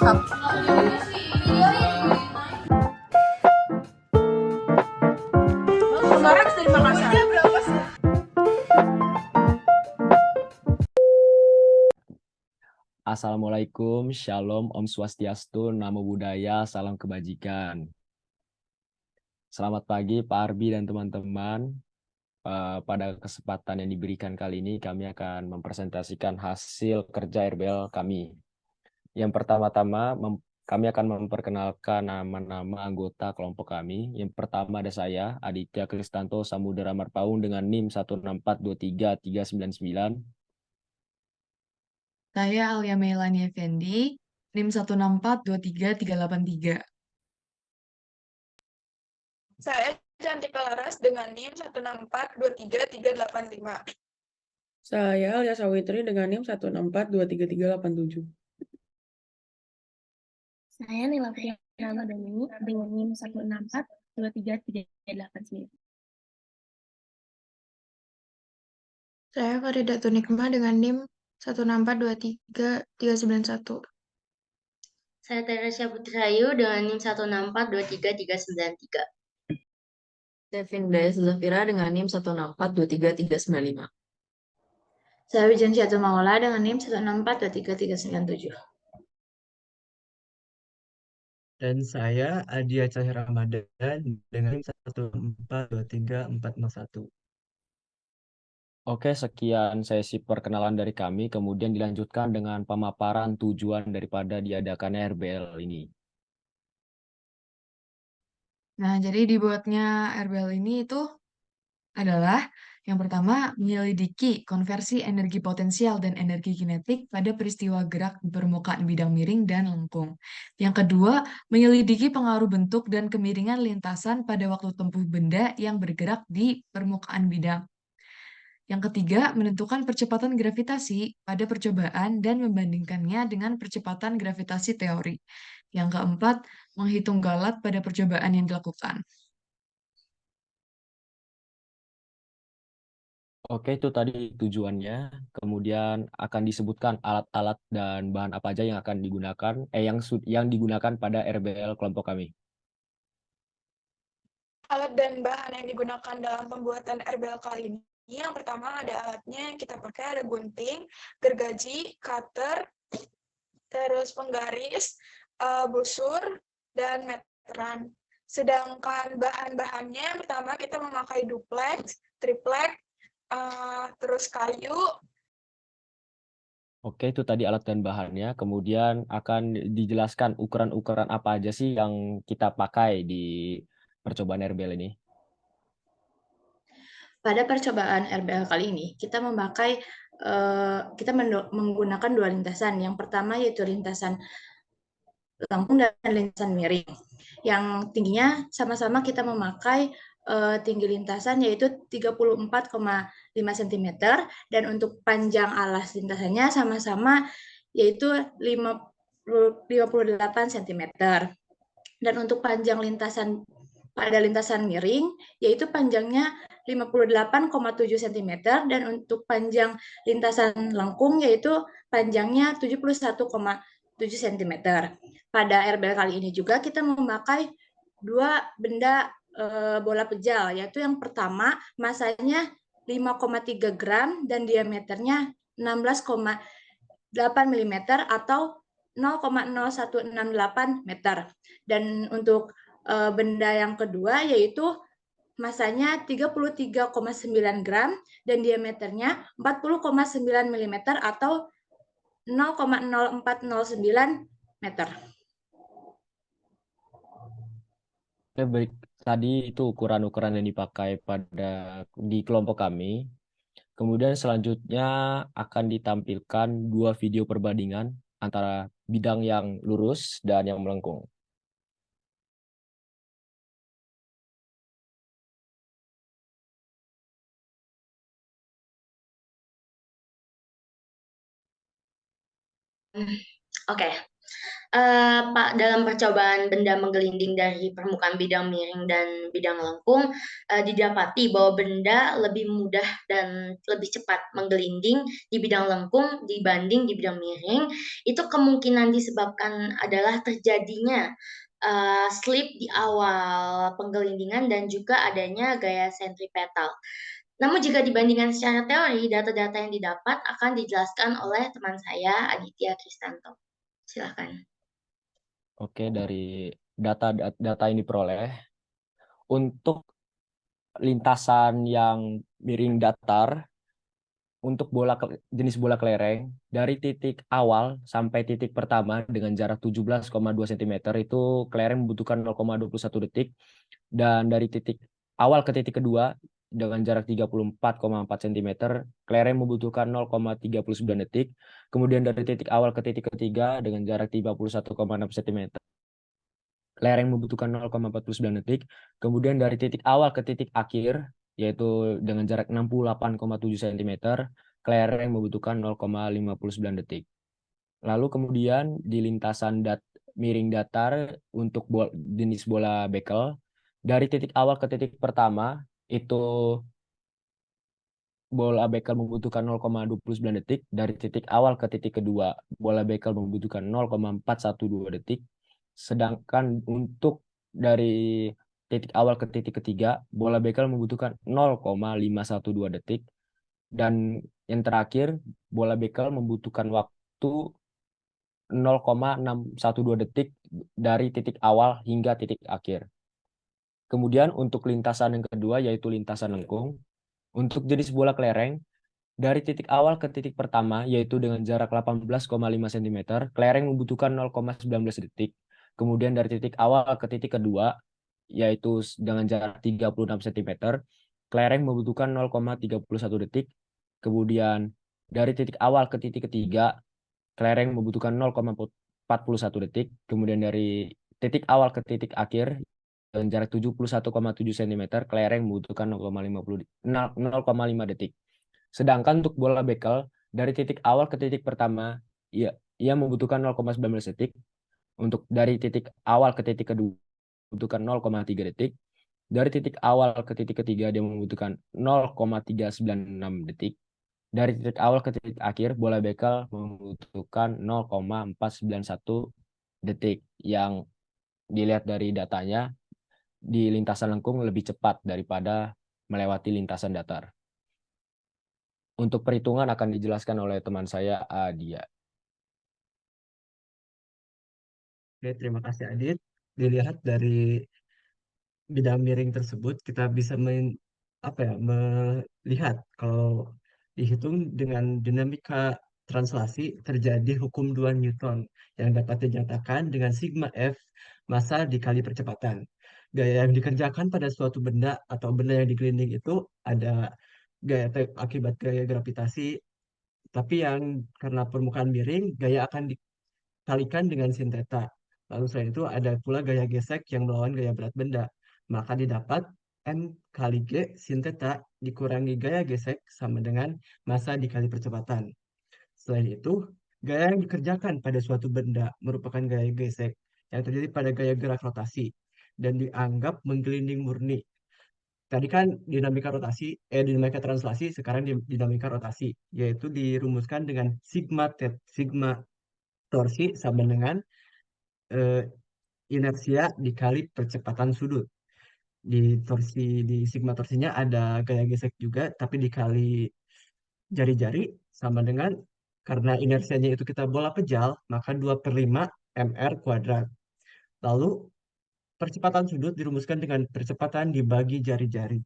Kemarin dari Makassar. Assalamualaikum, Shalom, Om Swastiastu, Namo Buddhaya, Salam Kebajikan. Selamat pagi Pak Arbi dan teman-teman. Pada kesempatan yang diberikan kali ini, kami akan mempresentasikan hasil kerja RBL kami. Yang pertama-tama, kami akan memperkenalkan nama-nama anggota kelompok kami. Yang pertama ada saya, Aditya Kristanto Samudera Marpaung dengan NIM 1642339. Saya Alia Melani Effendi, NIM 1642383. Saya Cantika Laras dengan NIM 1642335. Saya Alia Sawitri dengan NIM 164238387. Saya Nila Priyanto Domini dengan NIM 1642338. Saya Farida Tunikma dengan NIM 1642331. Saya Teresia Putrayu dengan NIM 1642393. Devin Dayas Zafira dengan NIM 164239395. Saya Wijen Syatu Maula dengan NIM 1642397. Dan saya Adia Cahya Ramadan dengan 1423401. Oke, sekian sesi perkenalan dari kami, kemudian dilanjutkan dengan pemaparan tujuan daripada diadakannya RBL ini. Nah, jadi dibuatnya RBL ini itu adalah yang pertama, menyelidiki konversi energi potensial dan energi kinetik pada peristiwa gerak di permukaan bidang miring dan lengkung. Yang kedua, menyelidiki pengaruh bentuk dan kemiringan lintasan pada waktu tempuh benda yang bergerak di permukaan bidang. Yang ketiga, menentukan percepatan gravitasi pada percobaan dan membandingkannya dengan percepatan gravitasi teori. Yang keempat, menghitung galat pada percobaan yang dilakukan. Oke, itu tadi tujuannya. Kemudian akan disebutkan alat-alat dan bahan apa aja yang akan digunakan, yang digunakan pada RBL kelompok kami. Alat dan bahan yang digunakan dalam pembuatan RBL kali ini. Yang pertama ada alatnya yang kita pakai, ada gunting, gergaji, cutter, terus penggaris, busur, dan meteran. Sedangkan bahan-bahannya yang pertama kita memakai duplex, triplek, terus kayu. Oke, itu tadi alat dan bahannya. Kemudian akan dijelaskan ukuran-ukuran apa aja sih yang kita pakai di percobaan RBL ini. Pada percobaan RBL kali ini, kita menggunakan dua lintasan. Yang pertama yaitu lintasan lengkung dan lintasan miring. Yang tingginya sama-sama kita memakai tinggi lintasan yaitu 34,5 cm dan untuk panjang alas lintasannya sama-sama yaitu 58 cm. Dan untuk panjang lintasan pada lintasan miring yaitu panjangnya 58,7 cm dan untuk panjang lintasan lengkung yaitu panjangnya 71,7 cm. Pada RBL kali ini juga kita memakai dua benda bola pejal, yaitu yang pertama masanya 5,3 gram dan diameternya 16,8 mm atau 0,0168 meter. Dan untuk benda yang kedua yaitu masanya 33,9 gram dan diameternya 40,9 mm atau 0,0409 meter. Oke, baik. Tadi itu ukuran-ukuran yang dipakai di kelompok kami. Kemudian selanjutnya akan ditampilkan dua video perbandingan antara bidang yang lurus dan yang melengkung. Oke, Pak, dalam percobaan benda menggelinding dari permukaan bidang miring dan bidang lengkung, didapati bahwa benda lebih mudah dan lebih cepat menggelinding di bidang lengkung dibanding di bidang miring. Itu kemungkinan disebabkan adalah terjadinya slip di awal penggelindingan dan juga adanya gaya sentripetal. Namun jika dibandingkan secara teori, data-data yang didapat akan dijelaskan oleh teman saya, Aditya Kristanto. Silakan. Oke, dari data yang diperoleh, untuk lintasan yang miring datar, untuk jenis bola kelereng, dari titik awal sampai titik pertama dengan jarak 17,2 cm itu kelereng membutuhkan 0,21 detik, dan dari titik awal ke titik kedua dengan jarak 34,4 cm, kelereng membutuhkan 0,39 detik. Kemudian dari titik awal ke titik ketiga dengan jarak 31,6 cm, kelereng membutuhkan 0,49 detik. Kemudian dari titik awal ke titik akhir, yaitu dengan jarak 68,7 cm, kelereng membutuhkan 0,59 detik. Lalu kemudian di lintasan miring datar untuk jenis bola bekel, dari titik awal ke titik pertama, itu bola bekel membutuhkan 0,29 detik. Dari titik awal ke titik kedua, bola bekel membutuhkan 0,412 detik. Sedangkan untuk dari titik awal ke titik ketiga, bola bekel membutuhkan 0,512 detik. Dan yang terakhir, bola bekel membutuhkan waktu 0,612 detik dari titik awal hingga titik akhir. Kemudian untuk lintasan yang kedua, yaitu lintasan lengkung. Untuk jenis bola kelereng, dari titik awal ke titik pertama, yaitu dengan jarak 18,5 cm, kelereng membutuhkan 0,19 detik. Kemudian dari titik awal ke titik kedua, yaitu dengan jarak 36 cm, kelereng membutuhkan 0,31 detik. Kemudian dari titik awal ke titik ketiga, kelereng membutuhkan 0,41 detik. Kemudian dari titik awal ke titik akhir, dengan jarak 71,7 cm, kelereng membutuhkan 0,5 detik. Sedangkan untuk bola bekel, dari titik awal ke titik pertama, ia membutuhkan 0,19 detik. Untuk dari titik awal ke titik kedua, membutuhkan 0,3 detik. Dari titik awal ke titik ketiga, dia membutuhkan 0,396 detik. Dari titik awal ke titik akhir, bola bekel membutuhkan 0,491 detik. Yang dilihat dari datanya, di lintasan lengkung lebih cepat daripada melewati lintasan datar. Untuk perhitungan akan dijelaskan oleh teman saya, Adia. Oke, terima kasih Adit. Dilihat dari bidang miring tersebut, kita bisa melihat kalau dihitung dengan dinamika translasi terjadi hukum 2 Newton yang dapat dinyatakan dengan sigma F massa dikali percepatan. Gaya yang dikerjakan pada suatu benda atau benda yang digelinding itu ada akibat gaya gravitasi, tapi yang karena permukaan miring, gaya akan dikalikan dengan sin theta. Lalu selain itu ada pula gaya gesek yang melawan gaya berat benda. Maka didapat M kali G sin theta dikurangi gaya gesek sama dengan massa dikali percepatan. Selain itu, gaya yang dikerjakan pada suatu benda merupakan gaya gesek yang terjadi pada gaya gerak rotasi dan dianggap menggelinding murni. Tadi kan dinamika translasi, sekarang dinamika rotasi, yaitu dirumuskan dengan sigma torsi sama dengan eh, inersia dikali percepatan sudut. Di sigma torsinya ada gaya gesek juga, tapi dikali jari-jari sama dengan, karena inersianya itu kita bola pejal, maka 2/5 mr kuadrat. Lalu percepatan sudut dirumuskan dengan percepatan dibagi jari-jari.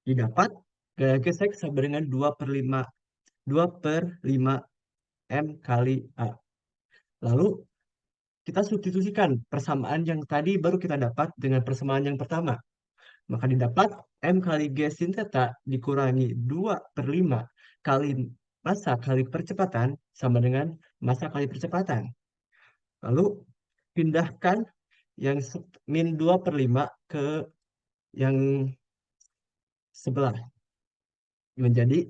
Didapat gaya gesek sama dengan 2/5 m kali A. Lalu kita substitusikan persamaan yang tadi baru kita dapat dengan persamaan yang pertama. Maka didapat M kali G sin theta dikurangi 2/5 kali massa kali percepatan sama dengan massa kali percepatan. Lalu pindahkan yang min 2/5 ke yang sebelah. Menjadi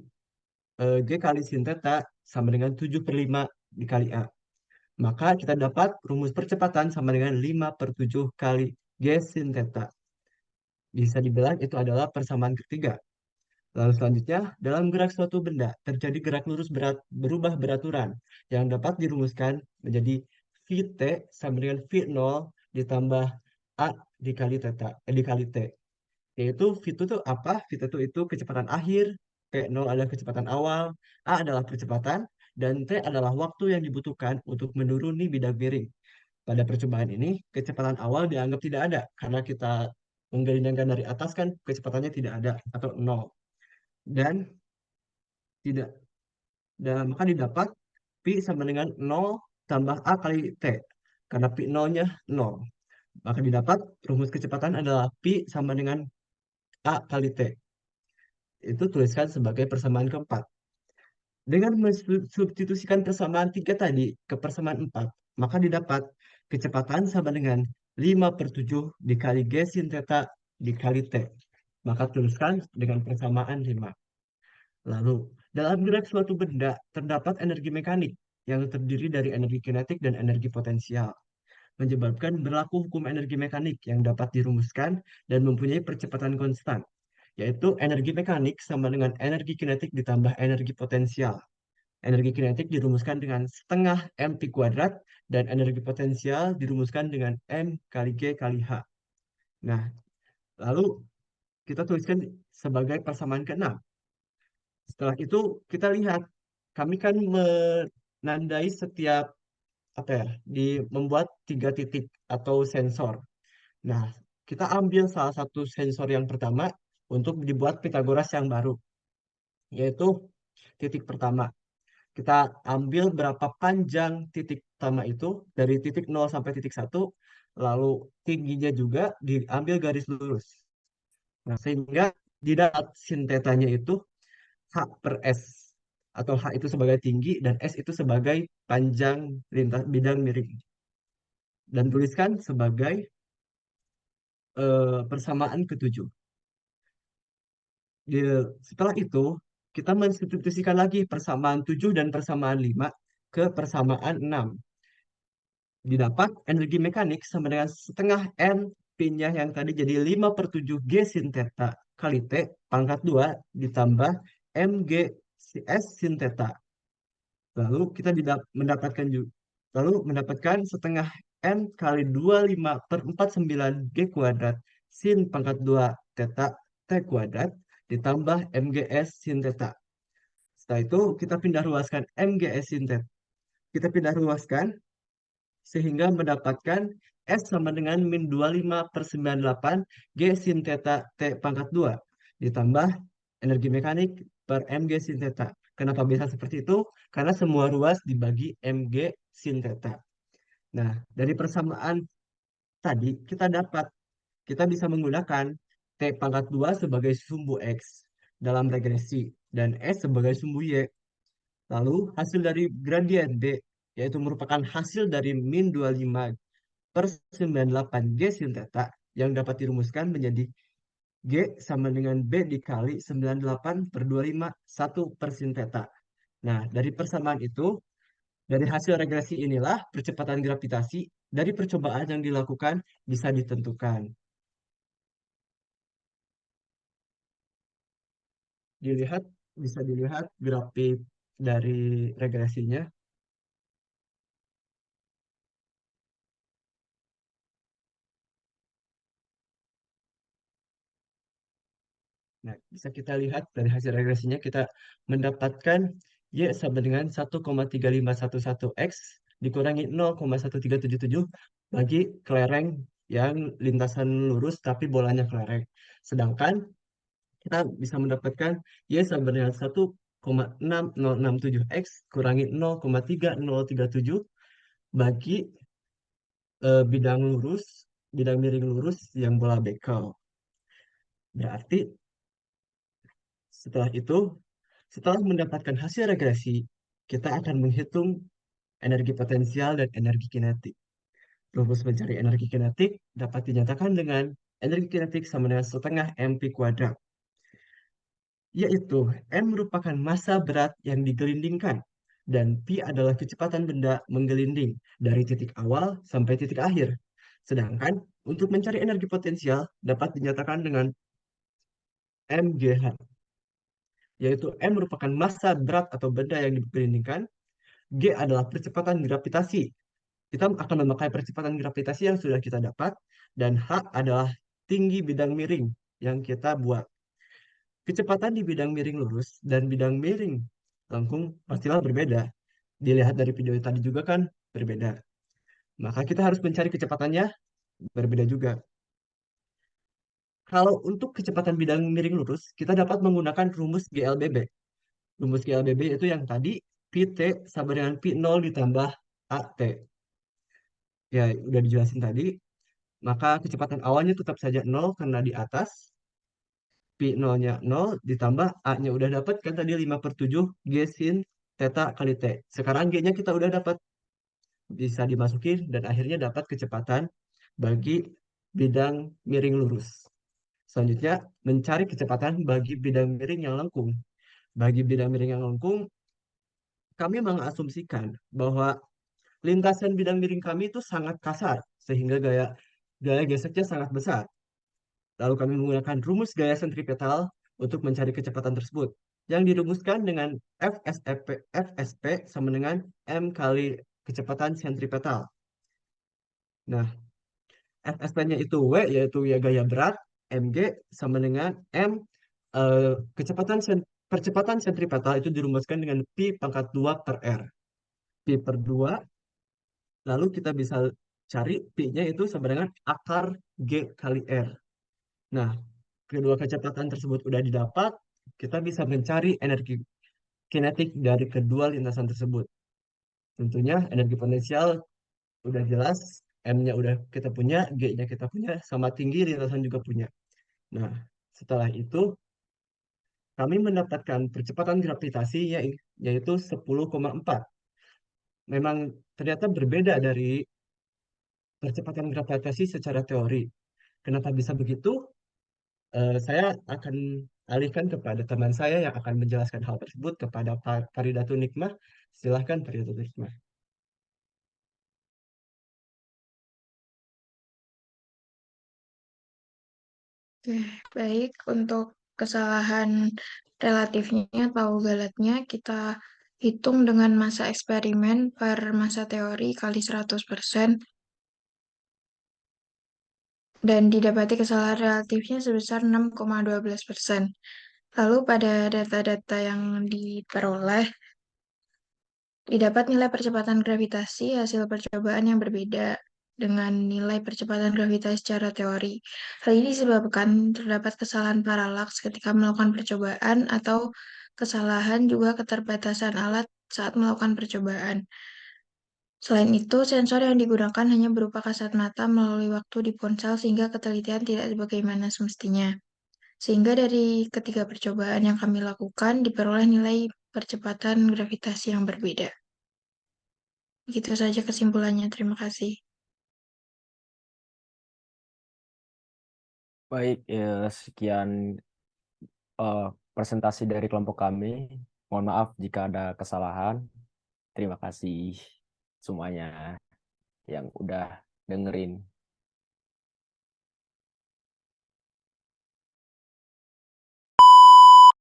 G kali sin theta sama dengan 7/5 dikali A. Maka kita dapat rumus percepatan sama dengan 5/7 kali G sin theta. Bisa dibilang itu adalah persamaan ketiga. Lalu selanjutnya, dalam gerak suatu benda terjadi gerak lurus berubah beraturan yang dapat dirumuskan menjadi Vt sama dengan V0 ditambah A dikali theta, dikali T. Yaitu V itu tuh apa? V itu kecepatan akhir, P0 adalah kecepatan awal, A adalah percepatan, dan T adalah waktu yang dibutuhkan untuk menuruni bidang miring. Pada percobaan ini, kecepatan awal dianggap tidak ada karena kita menggelindingkan dari atas kan kecepatannya tidak ada atau nol. Dan tidak dan maka didapat pi sama dengan 0 tambah a kali t karena pi 0-nya 0. Maka didapat rumus kecepatan adalah pi sama dengan a kali t. Itu tuliskan sebagai persamaan keempat. Dengan mensubstitusikan persamaan 3 tadi ke persamaan 4, maka didapat kecepatan sama dengan 5/7 dikali G sin theta dikali T. Maka tuliskan dengan persamaan 5. Lalu, dalam gerak suatu benda terdapat energi mekanik yang terdiri dari energi kinetik dan energi potensial, menyebabkan berlaku hukum energi mekanik yang dapat dirumuskan dan mempunyai percepatan konstan, yaitu energi mekanik sama dengan energi kinetik ditambah energi potensial. Energi kinetik dirumuskan dengan setengah mp kuadrat dan energi potensial dirumuskan dengan m kali g kali h. Nah, lalu kita tuliskan sebagai persamaan ke-6. Setelah itu kita lihat, kami kan menandai setiap apa ya, membuat 3 titik atau sensor. Nah, kita ambil salah satu sensor yang pertama untuk dibuat Pitagoras yang baru, yaitu titik pertama. Kita ambil berapa panjang titik pertama itu dari titik 0 sampai titik 1, lalu tingginya juga diambil garis lurus. Nah, sehingga di dalam sintetanya itu H per S, atau H itu sebagai tinggi dan S itu sebagai panjang lintas bidang miring. Dan tuliskan sebagai persamaan ke-7. Setelah itu, kita mensubstitusikan lagi persamaan 7 dan persamaan 5 ke persamaan 6. Didapat energi mekanik sama dengan setengah N P-nya yang tadi jadi 5/7 G sin theta kali T pangkat 2 ditambah MG S sin theta. Lalu kita mendapatkan setengah N kali 25/49 G kuadrat sin pangkat 2 theta T kuadrat ditambah MGS sin theta. Setelah itu kita pindah ruaskan MGS sin theta. Kita pindah ruaskan sehingga mendapatkan S sama dengan min 25/98 G sin theta T pangkat 2 ditambah energi mekanik per MG sin theta. Kenapa bisa seperti itu? Karena semua ruas dibagi MG sin theta. Nah, dari persamaan tadi kita bisa menggunakan T pangkat 2 sebagai sumbu X dalam regresi dan S sebagai sumbu Y. Lalu hasil dari gradien B yaitu merupakan hasil dari min 25/98 G sin theta yang dapat dirumuskan menjadi G sama dengan B dikali 98/25 1 per sin theta. Nah, dari persamaan itu, dari hasil regresi inilah percepatan gravitasi dari percobaan yang dilakukan bisa ditentukan. Bisa dilihat grafik dari regresinya. Nah, bisa kita lihat dari hasil regresinya kita mendapatkan Y sama dengan 1,3511 X dikurangi 0,1377 bagi kelereng yang lintasan lurus tapi bolanya kelereng. Sedangkan kita bisa mendapatkan Y sama dengan 1,6067 X kurangi 0,3037 bagi bidang miring lurus yang bola bekel. Berarti setelah mendapatkan hasil regresi, kita akan menghitung energi potensial dan energi kinetik. Rumus mencari energi kinetik dapat dinyatakan dengan energi kinetik sama dengan setengah mp kuadrat, yaitu M merupakan massa berat yang digelindingkan dan P adalah kecepatan benda menggelinding dari titik awal sampai titik akhir. Sedangkan untuk mencari energi potensial dapat dinyatakan dengan MGH, yaitu M merupakan massa berat atau benda yang digelindingkan, G adalah percepatan gravitasi. Kita akan memakai percepatan gravitasi yang sudah kita dapat, dan H adalah tinggi bidang miring yang kita buat. Kecepatan di bidang miring lurus dan bidang miring lengkung pastilah berbeda. Dilihat dari video tadi juga kan berbeda. Maka kita harus mencari kecepatannya berbeda juga. Kalau untuk kecepatan bidang miring lurus, kita dapat menggunakan rumus GLBB. Rumus GLBB itu yang tadi, PT sama dengan P0 ditambah AT. Ya, udah dijelasin tadi. Maka kecepatan awalnya tetap saja 0 karena di atas. P0-nya 0 ditambah A-nya udah dapat kan tadi 5/7 G sin theta kali T. Sekarang G-nya kita udah dapat. Bisa dimasukin dan akhirnya dapat kecepatan bagi bidang miring lurus. Selanjutnya, mencari kecepatan bagi bidang miring yang lengkung. Bagi bidang miring yang lengkung, kami mengasumsikan bahwa lintasan bidang miring kami itu sangat kasar, sehingga gaya geseknya sangat besar. Lalu kami menggunakan rumus gaya sentripetal untuk mencari kecepatan tersebut, yang dirumuskan dengan FSP sama dengan M kali kecepatan sentripetal. Nah, FSP-nya itu W, yaitu ya gaya berat, MG sama dengan M, percepatan sentripetal itu dirumuskan dengan Pi pangkat 2 per R. Pi per 2, lalu kita bisa cari Pi-nya itu sama dengan akar G kali R. Nah, kedua kecepatan tersebut udah didapat, kita bisa mencari energi kinetik dari kedua lintasan tersebut. Tentunya energi potensial udah jelas, M-nya udah kita punya, G-nya kita punya, sama tinggi lintasan juga punya. Nah, setelah itu kami mendapatkan percepatan gravitasi yaitu 10,4. Memang ternyata berbeda dari percepatan gravitasi secara teori. Kenapa bisa begitu? Saya akan alihkan kepada teman saya yang akan menjelaskan hal tersebut kepada Faridatu Nikmah. Silahkan Faridatu Nikmah. Oke, baik. Untuk kesalahan relatifnya atau galatnya, kita hitung dengan masa eksperimen per masa teori kali 100%, dan didapati kesalahan relatifnya sebesar 6,12%. Lalu pada data-data yang diperoleh, didapat nilai percepatan gravitasi hasil percobaan yang berbeda dengan nilai percepatan gravitasi secara teori. Hal ini disebabkan terdapat kesalahan paralaks ketika melakukan percobaan atau kesalahan juga keterbatasan alat saat melakukan percobaan. Selain itu, sensor yang digunakan hanya berupa kasat mata melalui waktu di ponsel sehingga ketelitian tidak sebagaimana semestinya. Sehingga dari ketiga percobaan yang kami lakukan diperoleh nilai percepatan gravitasi yang berbeda. Begitu saja kesimpulannya. Terima kasih. Baik, sekian presentasi dari kelompok kami. Mohon maaf jika ada kesalahan. Terima kasih semuanya yang udah dengerin.